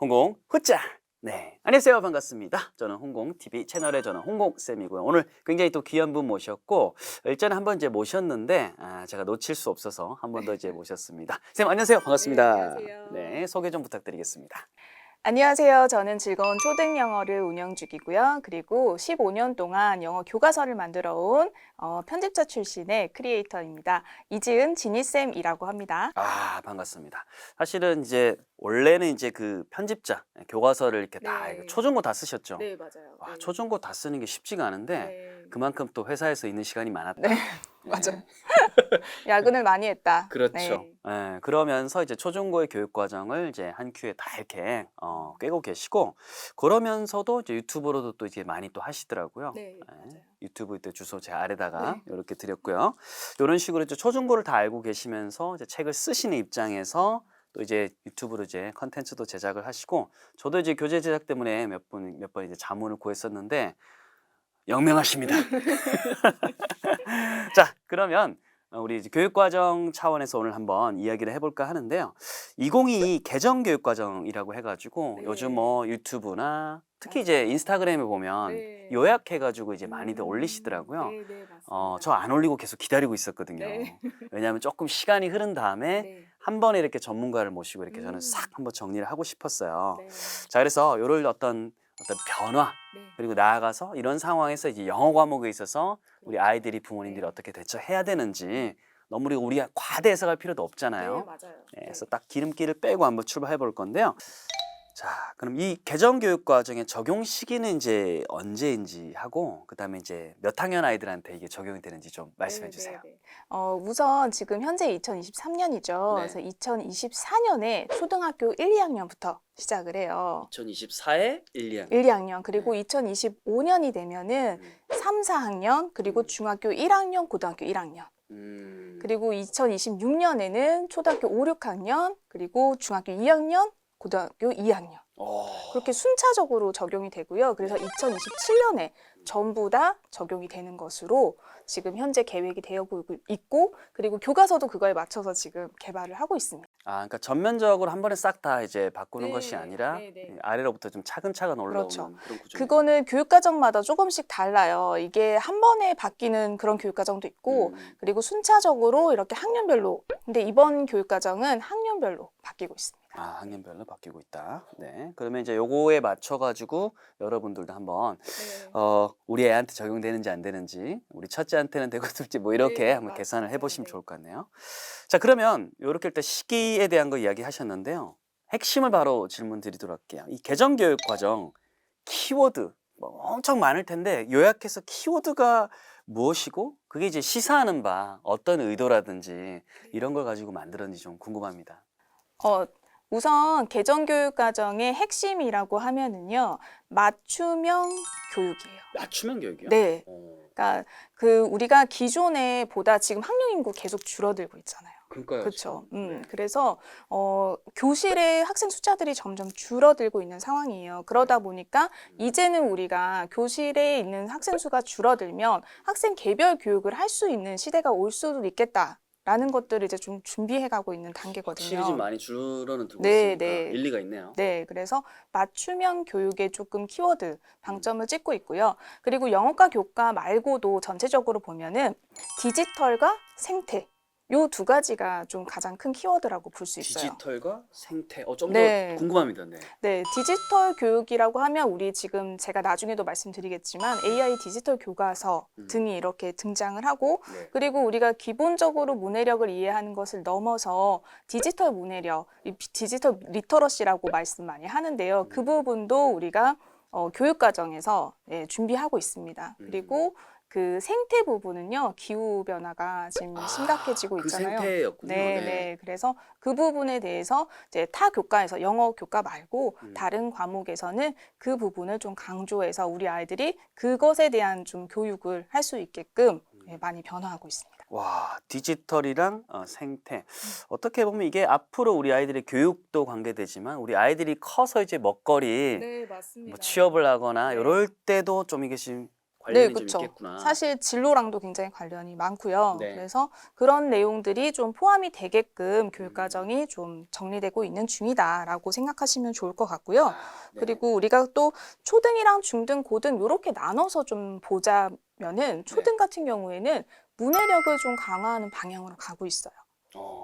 홍공 후짜. 네, 안녕하세요. 반갑습니다. 저는 홍공TV 채널의 저는 홍공쌤이고요. 오늘 굉장히 또 귀한 분 모셨고, 일전에 한번 이제 모셨는데, 제가 놓칠 수 없어서 한 번 더 이제 모셨습니다. 쌤, 안녕하세요. 반갑습니다. 안녕하세요. 네, 소개 좀 부탁드리겠습니다. 안녕하세요. 저는 즐거운 초등 영어를 운영 중이고요. 그리고 15년 동안 영어 교과서를 만들어 온 편집자 출신의 크리에이터입니다. 이지은 지니쌤이라고 합니다. 반갑습니다. 사실은 이제 원래는 이제 그 편집자, 교과서를 이렇게 다 네. 초중고 다 쓰셨죠? 네, 맞아요. 와, 네. 초중고 다 쓰는 게 쉽지가 않은데, 네. 그만큼 또 회사에서 있는 시간이 많았다. 네, 맞아요. 야근을 많이 했다. 그렇죠. 네. 예, 그러면서 이제 초중고의 교육 과정을 이제 한 큐에 다 이렇게 꿰고 계시고, 그러면서도 이제 유튜브로도 또 이제 많이 또 하시더라고요. 네, 예, 맞아요. 유튜브 때 주소 제 아래다가 네. 이렇게 드렸고요. 이런 식으로 이제 초중고를 다 알고 계시면서 이제 책을 쓰시는 입장에서 또 이제 유튜브로 이제 컨텐츠도 제작을 하시고, 저도 이제 교재 제작 때문에 몇 번 이제 자문을 구했었는데 영명하십니다. 자, 그러면 우리 이제 교육과정 차원에서 오늘 한번 이야기를 해볼까 하는데요. 2022 개정교육과정이라고 해가지고 네. 요즘 뭐 유튜브나 특히 맞아요. 이제 인스타그램에 보면 네. 요약해가지고 이제 많이들 올리시더라고요. 네, 네, 맞습니다. 저 안 올리고 계속 기다리고 있었거든요. 네. 왜냐하면 조금 시간이 흐른 다음에 네. 한 번에 이렇게 전문가를 모시고 이렇게 저는 음. 싹 한번 정리를 하고 싶었어요. 네. 자, 그래서 요럴 어떤 변화, 네. 그리고 나아가서 이런 상황에서 이제 영어 과목에 있어서 우리 그렇죠. 아이들이 부모님들이 네. 어떻게 대처해야 되는지 너무 우리가 과대 해석할 필요도 네, 없잖아요. 맞아요. 네, 그래서 딱 기름기를 빼고 한번 출발해 볼 건데요. 자, 그럼 이 개정 교육 과정의 적용 시기는 이제 언제인지 하고, 그다음에 이제 몇 학년 아이들한테 이게 적용이 되는지 좀 말씀해 주세요. 네. 우선 지금 현재 2023년이죠. 네. 그래서 2024년에 초등학교 1, 2학년부터 시작을 해요. 2024에 1, 2학년. 1, 2학년. 그리고 네. 2025년이 되면은 3, 4학년, 그리고 중학교 1학년, 고등학교 1학년. 그리고 2026년에는 초등학교 5, 6학년, 그리고 중학교 2학년, 고등학교 2학년. 그렇게 순차적으로 적용이 되고요. 그래서 2027년에 전부 다 적용이 되는 것으로 지금 현재 계획이 되고 있고, 그리고 교과서도 그거에 맞춰서 지금 개발을 하고 있습니다. 그러니까 전면적으로 한 번에 싹 다 이제 바꾸는 네, 것이 아니라 네. 아래로부터 좀 차근차근 올라오는 그렇죠. 그런 구조입니다. 그거는 교육과정마다 조금씩 달라요. 이게 한 번에 바뀌는 그런 교육과정도 있고, 그리고 순차적으로 이렇게 학년별로. 근데 이번 교육과정은 학년별로 바뀌고 있습니다. 학년별로 바뀌고 있다. 네. 그러면 이제 요거에 맞춰가지고 여러분들도 한번 네. 우리 애한테 적용되는지 안 되는지, 우리 첫째한테는 되고 둘째 뭐 이렇게 네, 한번 계산을 맞아요. 해보시면 네. 좋을 것 같네요. 자, 그러면 이렇게 일단 시기에 대한 거 이야기하셨는데요. 핵심을 바로 질문 드리도록 할게요. 이 개정교육 과정 키워드 뭐 엄청 많을 텐데 요약해서 키워드가 무엇이고 그게 이제 시사하는 바 어떤 의도라든지 이런 걸 가지고 만들었는지 좀 궁금합니다. 우선 개정교육과정의 핵심이라고 하면은요, 맞춤형 교육이에요. 맞춤형 교육이요? 네. 그러니까 우리가 기존에 보다 지금 학령 인구 계속 줄어들고 있잖아요. 그러니까요. 그렇죠. 네. 그래서 교실의 학생 숫자들이 점점 줄어들고 있는 상황이에요. 그러다 보니까 이제는 우리가 교실에 있는 학생 수가 줄어들면 학생 개별 교육을 할 수 있는 시대가 올 수도 있겠다라는 것들을 이제 좀 준비해가고 있는 단계거든요. 확실히 좀 많이 줄어는 들고 네, 있으니까 네. 일리가 있네요. 네, 그래서 맞춤형 교육에 조금 키워드 방점을 찍고 있고요. 그리고 영어과 교과 말고도 전체적으로 보면은 디지털과 생태 요 두 가지가 좀 가장 큰 키워드라고 볼 수 있어요. 디지털과 생태. 좀 네. 더 궁금합니다. 네. 네, 디지털 교육이라고 하면 우리 지금 제가 나중에도 말씀드리겠지만 AI 디지털 교과서 등이 이렇게 등장을 하고, 네. 그리고 우리가 기본적으로 문해력을 이해하는 것을 넘어서 디지털 문해력, 이 디지털 리터러시라고 말씀 많이 하는데요. 그 부분도 우리가 교육과정에서 준비하고 있습니다. 그리고 그 생태 부분은요, 기후 변화가 지금 심각해지고 그 있잖아요. 생태였군요. 네. 그래서 그 부분에 대해서 이제 타 교과에서 영어 교과 말고 다른 과목에서는 그 부분을 좀 강조해서 우리 아이들이 그것에 대한 좀 교육을 할 수 있게끔 많이 변화하고 있습니다. 와, 디지털이랑 생태. 어떻게 보면 이게 앞으로 우리 아이들의 교육도 관계되지만 우리 아이들이 커서 이제 먹거리 네, 맞습니다. 뭐 취업을 하거나 네. 이럴 때도 좀 이게 지금 관련이 좀 그쵸. 있겠구나. 사실 진로랑도 굉장히 관련이 많고요. 네. 그래서 그런 내용들이 좀 포함이 되게끔 교육과정이 좀 정리되고 있는 중이다라고 생각하시면 좋을 것 같고요. 네. 그리고 우리가 또 초등이랑 중등, 고등 이렇게 나눠서 좀 보자면은 초등 같은 경우에는 문해력을 좀 강화하는 방향으로 가고 있어요.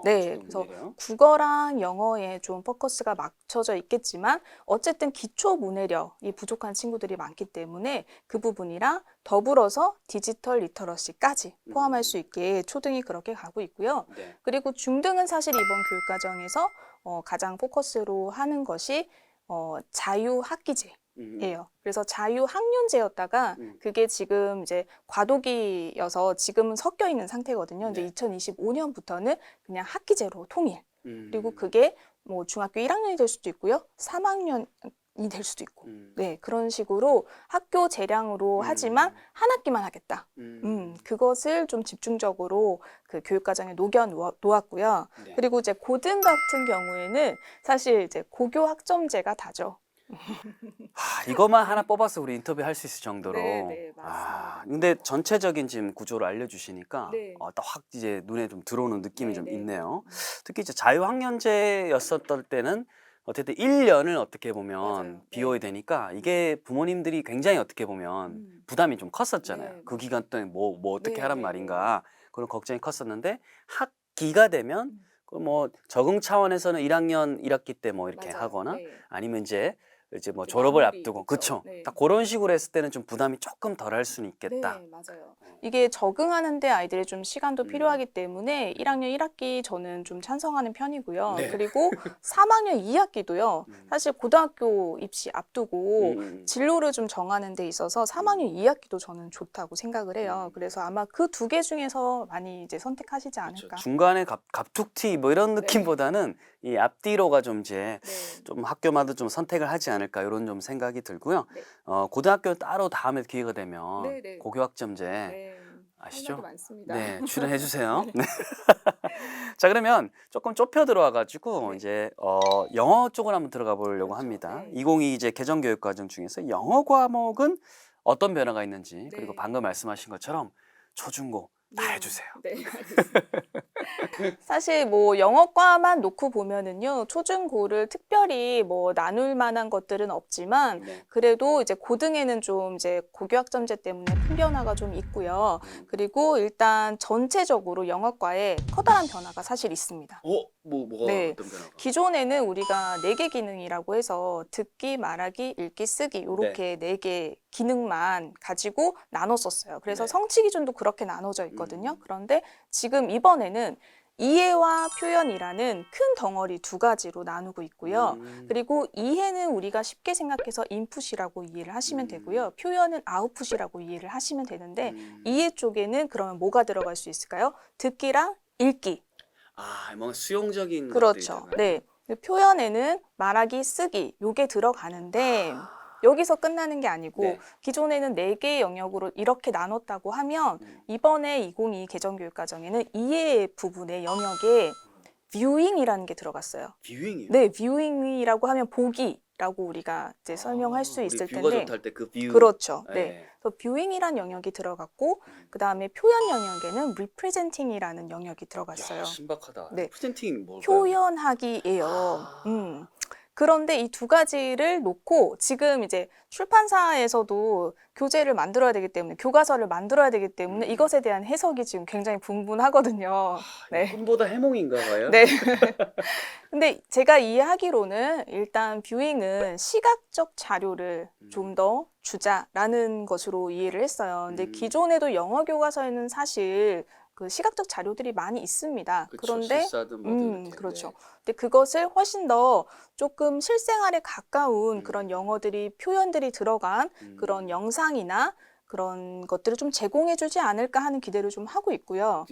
네, 그래서 그래서 국어랑 영어에 좀 포커스가 맞춰져 있겠지만 어쨌든 기초 문해력이 부족한 친구들이 많기 때문에 그 부분이랑 더불어서 디지털 리터러시까지 포함할 수 있게 초등이 그렇게 가고 있고요. 네. 그리고 중등은 사실 이번 교육과정에서 가장 포커스로 하는 것이 자유학기제. 예요. 그래서 자유학년제였다가 그게 지금 이제 과도기여서 지금은 섞여 있는 상태거든요. 근데 네. 2025년부터는 그냥 학기제로 통일. 그리고 그게 뭐 중학교 1학년이 될 수도 있고요. 3학년이 될 수도 있고. 네, 그런 식으로 학교 재량으로 하지만 한 학기만 하겠다. 그것을 좀 집중적으로 그 교육과정에 녹여 놓았고요. 네. 그리고 이제 고등 같은 경우에는 사실 이제 고교 학점제가 다죠. 이것만 하나 뽑아서 우리 인터뷰 할 수 있을 정도로. 네, 맞습니다. 근데 전체적인 지금 구조를 알려주시니까 네. 딱 확 이제 눈에 좀 들어오는 느낌이 좀 네. 있네요. 특히 이제 자유학년제였었던 때는 어쨌든 1년을 어떻게 보면 맞아요. 비워야 네. 되니까 이게 부모님들이 굉장히 어떻게 보면 부담이 좀 컸었잖아요. 네, 그 맞아요. 기간 동안 뭐 어떻게 네, 하란 네, 말인가 그런 걱정이 컸었는데 학기가 되면 그 뭐 적응 차원에서는 1학년 1학기 때 뭐 이렇게 맞아요. 하거나 네. 아니면 이제 뭐 이제 졸업을 마무리, 앞두고 그쵸? 그쵸. 네. 딱 그런 식으로 했을 때는 좀 부담이 조금 덜 할 수는 있겠다. 네, 맞아요. 이게 적응하는데 아이들이 좀 시간도 필요하기 때문에 1학년 1학기 저는 좀 찬성하는 편이고요. 네. 그리고 3학년 2학기도요. 사실 고등학교 입시 앞두고 진로를 좀 정하는 데 있어서 3학년 2학기도 저는 좋다고 생각을 해요. 그래서 아마 그 두 개 중에서 많이 이제 선택하시지 않을까. 중간에 갑툭튀 뭐 이런 느낌보다는 이 앞뒤로가 좀 이제 네. 좀 학교마다 좀 선택을 하지 않을까 이런 좀 생각이 들고요. 네. 고등학교는 따로 다음에 기회가 되면 네, 네. 고교학점제 네. 아시죠? 할 말도 많습니다. 네, 출연해 주세요. 네. 자, 그러면 조금 좁혀 들어와 가지고 네. 이제 영어 쪽으로 한번 들어가 보려고 그렇죠. 합니다. 네. 2022 이제 개정 교육 과정 중에서 영어 과목은 어떤 변화가 있는지 그리고 네. 방금 말씀하신 것처럼 초중고 다 해주세요. 네, 알겠습니다. 사실 뭐 영어과만 놓고 보면은요, 초중고를 특별히 뭐 나눌 만한 것들은 없지만 네. 그래도 이제 고등에는 좀 이제 고교학점제 때문에 큰 변화가 좀 있고요. 그리고 일단 전체적으로 영어과에 커다란 변화가 사실 있습니다. 뭐가 네. 어떤 변화가? 기존에는 우리가 4개 기능이라고 해서 듣기, 말하기, 읽기, 쓰기 이렇게 4개 기능만 가지고 나눴었어요. 그래서 네. 성취 기준도 그렇게 나눠져 있거든요. 그런데 지금 이번에는 이해와 표현이라는 큰 덩어리 2가지로 나누고 있고요. 그리고 이해는 우리가 쉽게 생각해서 인풋이라고 이해를 하시면 되고요. 표현은 아웃풋이라고 이해를 하시면 되는데 이해 쪽에는 그러면 뭐가 들어갈 수 있을까요? 듣기랑 읽기. 뭔가 수용적인 그렇죠. 것들이잖아요. 네. 표현에는 말하기, 쓰기 요게 들어가는데 여기서 끝나는 게 아니고 네. 기존에는 4개의 영역으로 이렇게 나눴다고 하면 이번에 2022 개정교육과정에는 이해 부분의 영역에 뷰잉이라는 게 들어갔어요. 뷰잉이요? 네, 뷰잉이라고 하면 보기라고 우리가 이제 설명할 수 우리 있을 뷰가 텐데 좋다 할 때 그 뷰. 그렇죠. 네. 네. 그래서 뷰잉이란 영역이 들어갔고 그다음에 표현 영역에는 representing이라는 영역이 들어갔어요. 야, 신박하다. 네. 프레젠팅 뭘까요? 표현하기예요. 그런데 이 2가지를 놓고 지금 이제 출판사에서도 교재를 만들어야 되기 때문에 교과서를 만들어야 되기 때문에 이것에 대한 해석이 지금 굉장히 분분하거든요. 네. 꿈보다 해몽인가 봐요. 네. 근데 제가 이해하기로는 일단 뷰잉은 시각적 자료를 좀 더 주자라는 것으로 이해를 했어요. 근데 기존에도 영어 교과서에는 사실 그 시각적 자료들이 많이 있습니다. 그런데 실사든 뭐든 이렇게. 그렇죠. 근데 그것을 훨씬 더 조금 실생활에 가까운 그런 영어들이 표현들이 들어간 그런 영상이나 그런 것들을 좀 제공해주지 않을까 하는 기대를 좀 하고 있고요.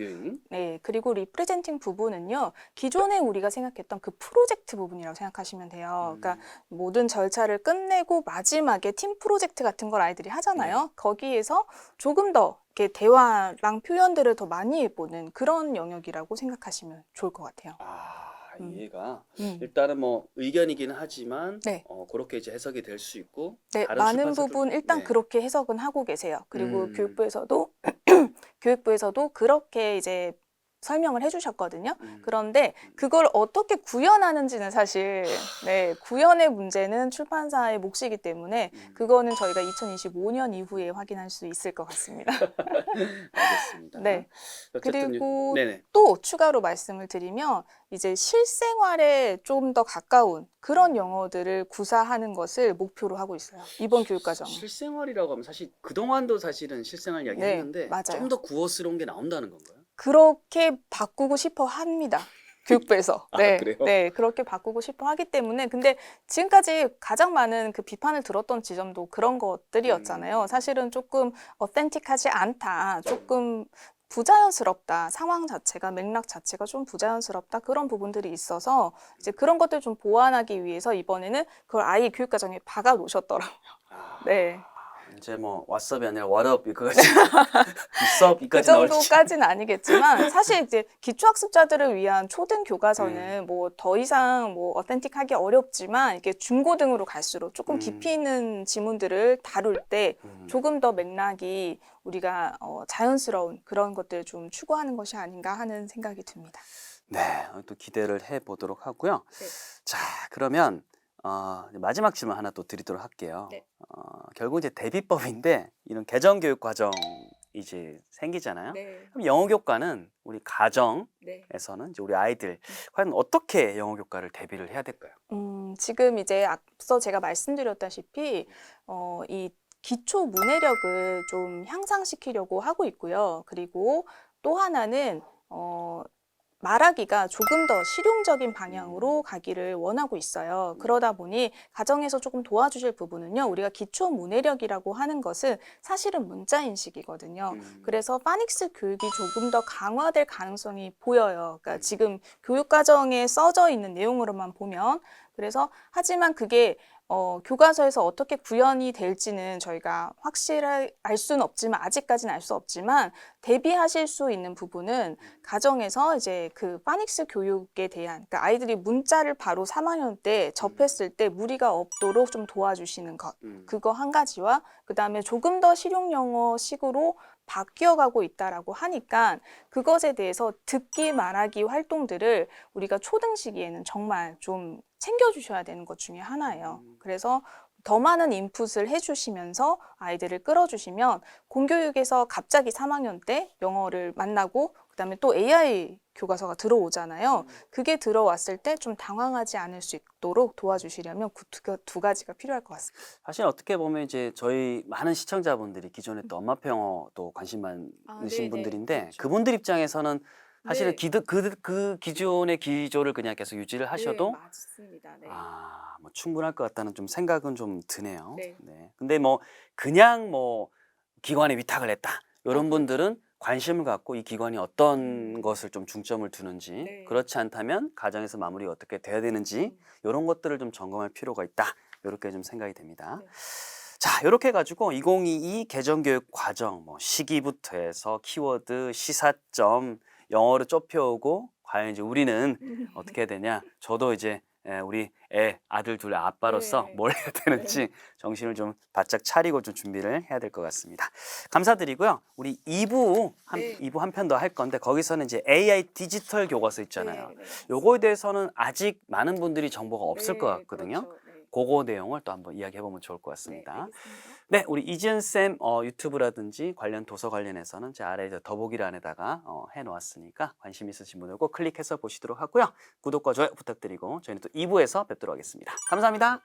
네, 그리고 리프레젠팅 부분은요, 기존에 우리가 생각했던 그 프로젝트 부분이라고 생각하시면 돼요. 그러니까 모든 절차를 끝내고 마지막에 팀 프로젝트 같은 걸 아이들이 하잖아요. 거기에서 조금 더 이렇게 대화랑 표현들을 더 많이 해보는 그런 영역이라고 생각하시면 좋을 것 같아요. 이해가. 음. 일단은 뭐 의견이기는 하지만 네. 그렇게 이제 해석이 될 수 있고 네, 다른 많은 출판사들- 부분 일단 네. 그렇게 해석은 하고 계세요. 그리고 음. 교육부에서도 그렇게 이제 설명을 해주셨거든요. 음. 그런데 그걸 어떻게 구현하는지는 사실 구현의 문제는 출판사의 몫이기 때문에 그거는 저희가 2025년 이후에 확인할 수 있을 것 같습니다. 알겠습니다. 네. 어쨌든 그리고 네네. 또 추가로 말씀을 드리면 이제 실생활에 좀 더 가까운 그런 영어들을 구사하는 것을 목표로 하고 있어요. 이번 교육과정은. 실생활이라고 하면 사실 그동안도 사실은 실생활 이야기 네, 했는데 맞아요. 좀 더 구어스러운 게 나온다는 건가요? 그렇게 바꾸고 싶어 합니다. 교육부에서. 아, 네, 그래요? 네, 그렇게 바꾸고 싶어 하기 때문에. 근데 지금까지 가장 많은 그 비판을 들었던 지점도 그런 것들이었잖아요. 사실은 조금 어센틱하지 않다. 조금 부자연스럽다. 상황 자체가, 맥락 자체가 좀 부자연스럽다. 그런 부분들이 있어서 이제 그런 것들 좀 보완하기 위해서 이번에는 그걸 아예 교육과정에 박아 놓으셨더라고요. 네. 이제 뭐 왓썹이 아니라 왓업 이거까지 왓썹 그 이까지 나올지. 정도까지는 아니겠지만 사실 이제 기초학습자들을 위한 초등 교과서는 뭐 더 이상 뭐 어텐틱하기 어렵지만 이게 중고등으로 갈수록 조금 깊이 있는 지문들을 다룰 때 조금 더 맥락이 우리가 자연스러운 그런 것들을 좀 추구하는 것이 아닌가 하는 생각이 듭니다. 네, 또 기대를 해보도록 하고요. 네. 자, 그러면 마지막 질문 하나 또 드리도록 할게요. 네. 결국 이제 대비법인데 이런 개정 교육 과정 이제 생기잖아요. 네. 그럼 영어 교과는 우리 가정에서는 네. 이제 우리 아이들 과연 어떻게 영어 교과를 대비를 해야 될까요? 지금 이제 앞서 제가 말씀드렸다시피 이 기초 문해력을 좀 향상시키려고 하고 있고요. 그리고 또 하나는 말하기가 조금 더 실용적인 방향으로 가기를 원하고 있어요. 그러다 보니 가정에서 조금 도와주실 부분은요. 우리가 기초 문해력이라고 하는 것은 사실은 문자 인식이거든요. 그래서 파닉스 교육이 조금 더 강화될 가능성이 보여요. 그러니까 지금 교육 과정에 써져 있는 내용으로만 보면 그래서 하지만 그게 교과서에서 어떻게 구현이 될지는 저희가 확실히 알 수는 없지만 아직까지는 알 수 없지만 대비하실 수 있는 부분은 가정에서 이제 그 파닉스 교육에 대한 그러니까 아이들이 문자를 바로 3학년 때 접했을 때 무리가 없도록 좀 도와주시는 것 그거 한 가지와 그다음에 조금 더 실용 영어식으로 바뀌어가고 있다라고 하니까 그것에 대해서 듣기 말하기 활동들을 우리가 초등 시기에는 정말 좀 챙겨주셔야 되는 것 중에 하나예요. 그래서 더 많은 인풋을 해주시면서 아이들을 끌어주시면 공교육에서 갑자기 3학년 때 영어를 만나고 그다음에 또 AI 교과서가 들어오잖아요. 그게 들어왔을 때 좀 당황하지 않을 수 있도록 도와주시려면 그 두 가지가 필요할 것 같습니다. 사실 어떻게 보면 이제 저희 많은 시청자분들이 기존에 또 엄마표 영어도 관심 많으신 네네. 분들인데 그렇죠. 그분들 입장에서는 사실은 네. 그 기존의 기조를 그냥 계속 유지를 하셔도 맞습니다. 네. 뭐 충분할 것 같다는 좀 생각은 좀 드네요. 네. 네. 근데 뭐 그냥 뭐 기관에 위탁을 했다. 이런 그렇죠. 분들은 관심을 갖고 이 기관이 어떤 것을 좀 중점을 두는지 네. 그렇지 않다면 가정에서 마무리가 어떻게 돼야 되는지 이런 것들을 좀 점검할 필요가 있다. 이렇게 좀 생각이 됩니다. 네. 자, 이렇게 가지고 2022 개정교육 과정 뭐 시기부터 해서 키워드, 시사점, 영어로 좁혀오고 과연 이제 우리는 어떻게 해야 되냐? 저도 이제 우리 아들 둘 아빠로서 네. 뭘 해야 되는지 정신을 좀 바짝 차리고 좀 준비를 해야 될 것 같습니다. 감사드리고요. 우리 2부 네. 2부 한 편 더 할 건데 거기서는 이제 AI 디지털 교과서 있잖아요. 네. 요거에 대해서는 아직 많은 분들이 정보가 없을 것 네, 같거든요. 그렇죠. 네. 그거 내용을 또 한번 이야기해 보면 좋을 것 네, 같습니다. 알겠습니다. 네, 우리 이지은 쌤 유튜브라든지 관련 도서 관련해서는 제 아래 더보기란에다가 해놓았으니까 관심 있으신 분들 꼭 클릭해서 보시도록 하고요. 구독과 좋아요 부탁드리고 저희는 또 2부에서 뵙도록 하겠습니다. 감사합니다.